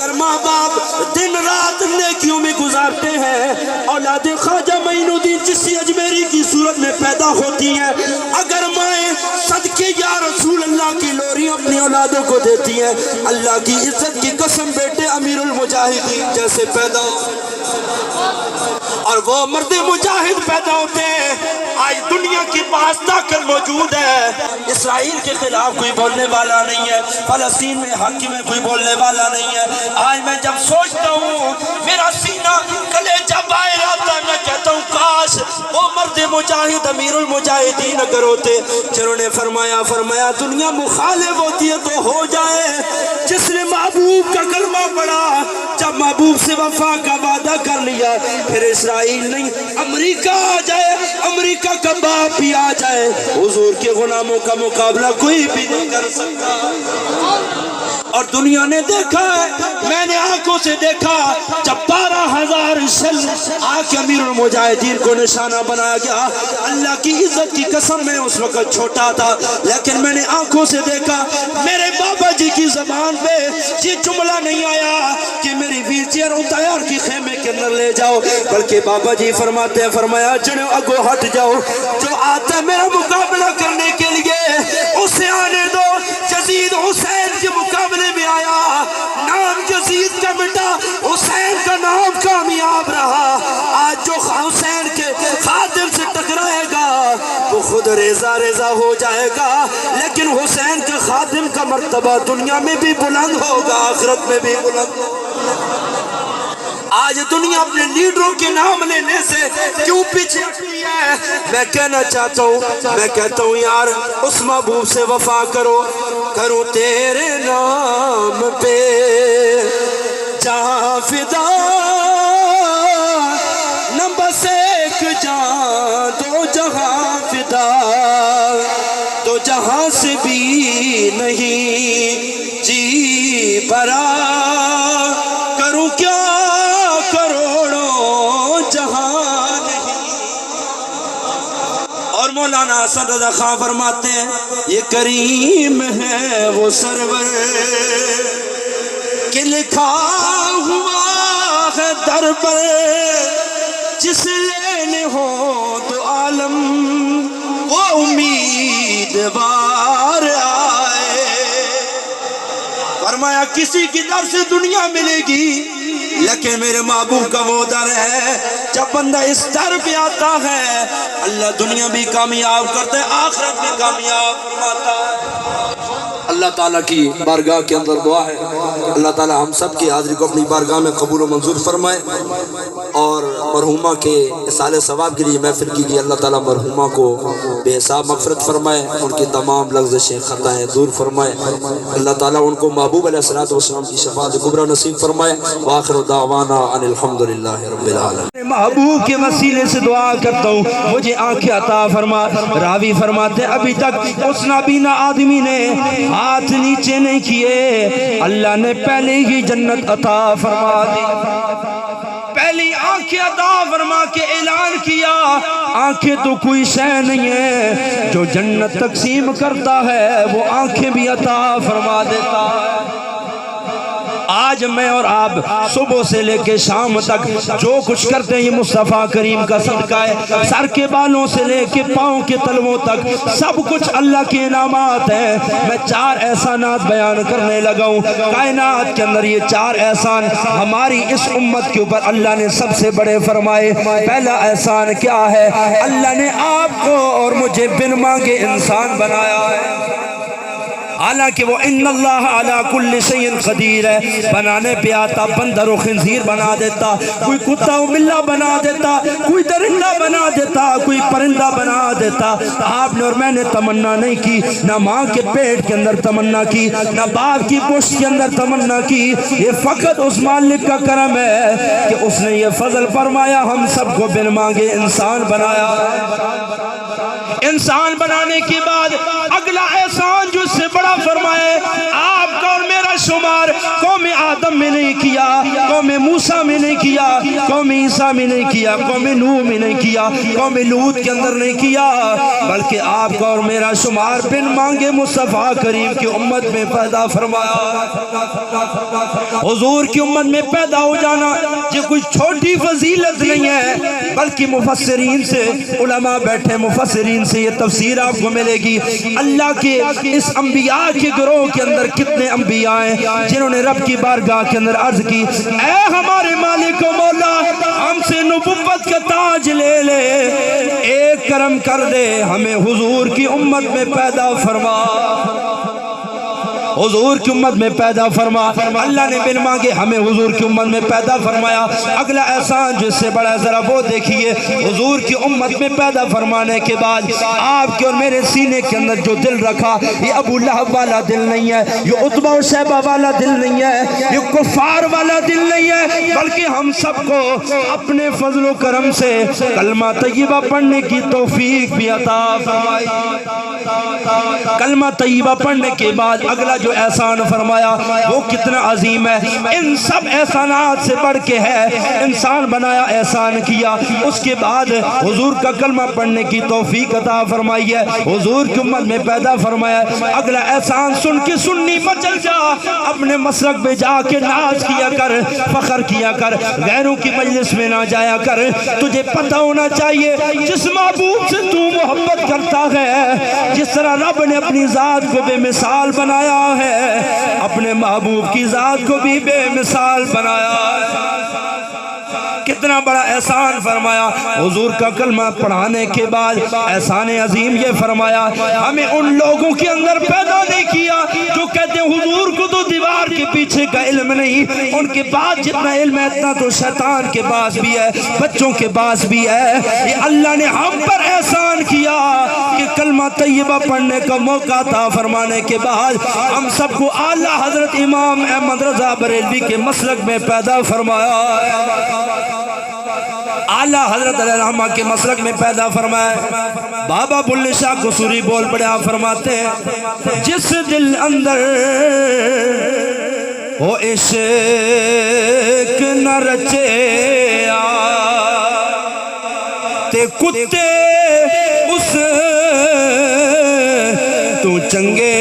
اگر ماں باپ دن رات نیکیوں میں گزارتے ہیں، اولاد خواجہ معین الدین چشتی اجمیری کی صورت میں پیدا ہوتی ہیں، اگر مائیں صدقے یا رسول اللہ کی لوری اپنی اولادوں کو دیتی ہیں، اللہ کی عزت کی قسم بیٹے امیر المجاہدین جیسے پیدا اور وہ مرد مجاہد پیدا ہوتے ہیں۔ آج دنیا کی پاس طاقت موجود ہے، اسرائیل کے خلاف کوئی بولنے والا نہیں ہے، فلسطین میں حق میں کوئی بولنے والا نہیں ہے۔ آج میں جب سوچتا ہوں میرا سینہ کلیجہ باہر آتا ہے، میں کہتا ہوں کاش وہ مرد مجاہد امیر المجاہدین اگر ہوتے جنہوں نے فرمایا دنیا مخالف ہوتی ہے تو ہو جائے، جس نے محبوب کا کلمہ پڑھا، جب محبوب سے وفا کا وعدہ کر لیا، پھر اسرائیل نہیں امریکہ آ جائے، امریکہ کا باپ بھی آ جائے، حضور کے غلاموں کا مقابلہ کوئی بھی نہیں کر سکتا۔ اور دنیا نے دیکھا ہے، میں نے آنکھوں سے دیکھا، جب 12,000 شل آ کے امیر المجاہدین کو نشانہ بنایا گیا، اللہ کی عزت کی قسم میں اس وقت چھوٹا تھا، لیکن میں نے آنکھوں سے دیکھا، میرے بابا جی کی زبان پہ یہ جملہ نہیں آیا کہ میری ویل چیئر اتار کی خیمے کے اندر لے جاؤ، بلکہ بابا جی فرماتے ہیں، فرمایا جنہوں اگو ہٹ جاؤ، جو آتا ہے میرا مقابلہ کرنے کے لیے اسے آنے دو۔ یزید حسین کے مقابلے میں آیا، نام یزید کا مٹا، حسین کا نام کامیاب رہا۔ آج جو حسین کے خادم سے ٹکرائے گا وہ خود ریزہ ہو جائے گا، لیکن حسین کے خادم کا مرتبہ دنیا میں بھی بلند ہوگا، آخرت میں بھی بلند ہوگا۔ آج دنیا اپنے لیڈروں کے نام لینے سے کیوں پیچھے ہٹتی ہے؟ میں کہنا چاہتا ہوں، میں کہتا ہوں یار اس محبوب سے وفا کرو تیرے نام پہ جہاں فدا، نہ بس ایک جان دو جہاں فدا، تو جہاں سے بھی نہیں جی برا، کروں کیا مولانا حسن رضا خان فرماتے ہیں، یہ کریم ہے وہ سرور کہ لکھا ہوا ہے در پر، جس لینے ہو تو عالم وہ امیدوار آئے۔ فرمایا کسی کی در سے دنیا ملے گی، لیکن میرے محبوب کا وہ در ہے، جب بندہ اس در پہ آتا ہے اللہ دنیا بھی کامیاب کرتا ہے، آخرت بھی کامیاب فرماتا ہے۔ اللہ تعالیٰ کی بارگاہ کے اندر دعا ہے، اللہ تعالیٰ ہم سب کی حاضری کو اپنی بارگاہ میں قبول و منظور فرمائے، اور مرحومہ کے اصالِ ثواب کے لیے محفل کی گئی، اللہ تعالیٰ مرحومہ کو بے حساب مغفرت فرمائے، ان کی تمام لغزشیں خطائیں دور فرمائے، اللہ تعالیٰ ان کو محبوب علیہ السلام کی شفاعت کبریٰ نصیب فرمائے۔ وآخر دعوانا ان الحمدللہ رب العالمین۔ محبوب کے وسیلے سے دعا کرتا ہوں مجھے آنکھیں عطا فرما۔ راوی فرماتے ابھی تک اس نابینا آدمی نے ہاتھ نیچے نہیں کیے، اللہ نے پہلے ہی جنت عطا فرما دی، پہلی آنکھیں عطا فرما کے اعلان کیا، آنکھیں تو کوئی شے نہیں ہے، جو جنت تقسیم کرتا ہے وہ آنکھیں بھی عطا فرما دیتا ہے۔ آج میں اور آپ صبح سے لے کے شام تک جو کچھ کرتے ہیں یہ مصطفیٰ کریم کا صدقہ ہے، سر کے بالوں سے لے کے پاؤں کے تلووں تک سب کچھ اللہ کے انعامات ہیں۔ میں 4 احسانات بیان کرنے لگا ہوں، کائنات کے اندر یہ 4 احسان ہماری اس امت کے اوپر اللہ نے سب سے بڑے فرمائے۔ پہلا احسان کیا ہے؟ اللہ نے آپ کو اور مجھے بن مانگے انسان بنایا ہے، حالانکہ وہ ان اللہ علی کل شیء قدیر ہے، بنانے پہ آتا، بندر و خنزیر بنا دیتا، کوئی کتا و بلہ بنا دیتا، کوئی درندہ بنا دیتا، کوئی پرندہ بنا دیتا۔ آپ نے اور میں نے تمنا نہیں کی، نہ ماں کے پیٹ کے اندر تمنا کی، نہ باپ کی پشت کے اندر تمنا کی، یہ فقط اس مالک کا کرم ہے کہ اس نے یہ فضل فرمایا ہم سب کو بن مانگے انسان بنایا۔ انسان بنانے کے بعد اگلا احسان جو اس سے بڑا فرمائے، آپ کا اور میرا شمار قوم آدم میں نہیں کیا، قوم قوم موسیٰ میں نہیں کیا، قوم عیسیٰ میں نہیں کیا، قوم نوح میں نہیں کیا، قوم لوط کے اندر نہیں کیا، بلکہ آپ کا اور میرا شمار بن مانگے مصطفیٰ کریم کی امت میں پیدا فرمایا۔ حضور کی امت میں پیدا ہو جانا یہ کوئی چھوٹی فضیلت نہیں ہے، بلکہ مفسرین سے علماء بیٹھے، مفسرین سے یہ تفسیر آپ کو ملے گی۔ اللہ کے اس انبیاء کے گروہ کے اندر کتنے انبیاء ہیں جنہوں نے رب کی بارگاہ کے اندر عرض کی، اے ہمارے مالک و مولا، ہم سے نبوت کا تاج لے لے، ایک کرم کر دے، ہمیں حضور کی امت میں پیدا فرما، حضور کی امت میں پیدا فرما۔ اللہ نے بن مانگے ہمیں حضور کی امت میں پیدا فرمایا۔ اگلا احسان جس سے بڑا ذرا وہ دیکھیے، حضور کی امت میں پیدا فرمانے کے بعد آپ کے اور میرے سینے کے اندر جو دل رکھا، یہ ابو لہب والا دل نہیں ہے، یہ عتبہ و شیبہ والا دل نہیں ہے، یہ کفار والا دل نہیں ہے، بلکہ ہم سب کو اپنے فضل و کرم سے کلمہ طیبہ پڑھنے کی توفیق بھی عطا فرمائی۔ کلمہ طیبہ پڑھنے کے بعد اگلا جو احسان فرمایا وہ کتنا عظیم ہے، ان سب احسانات سے بڑھ کے ہے، انسان بنایا، احسان کیا، اس کے بعد حضور کا کلمہ پڑھنے کی توفیق عطا فرمائی ہے، حضور کی امت میں پیدا فرمایا۔ اگلا احسان سن کے سنی مچل جا، اپنے مسلک میں جا کے ناز کیا کر، فخر کیا کر، غیروں کی مجلس میں نہ جایا کر۔ تجھے پتہ ہونا چاہیے جس محبوب سے تو محبت کرتا ہے، جس طرح رب نے اپنی ذات کو بے مثال بنایا ہے، اپنے محبوب کی ذات کو بھی بے مثال بنایا ہے۔ کتنا بڑا احسان فرمایا۔ حضور کا کلمہ پڑھانے کے بعد احسان عظیم یہ فرمایا، ہمیں ان لوگوں کے اندر پیدا نہیں کیا جو کہتے ہیں حضور کو تو دیوار کے پیچھے کا علم نہیں، ان کے پاس جتنا علم ہے اتنا تو شیطان کے پاس بھی ہے، بچوں کے پاس بھی ہے۔ یہ اللہ نے ہم پر احسان کیا کہ کلمہ طیبہ پڑھنے کا موقع عطا فرمانے کے بعد ہم سب کو اعلیٰ حضرت امام احمد رضا بریلوی کے مسلک میں پیدا فرمایا، اعلیٰ حضرت علیہ رحمہ کے مسلک میں پیدا فرمایا۔ بابا بلے شاہ قصوری بول پڑے، آپ فرماتے ہیں جس دل اندر ہو عشق نہ رچے تے کتے اس تو چنگے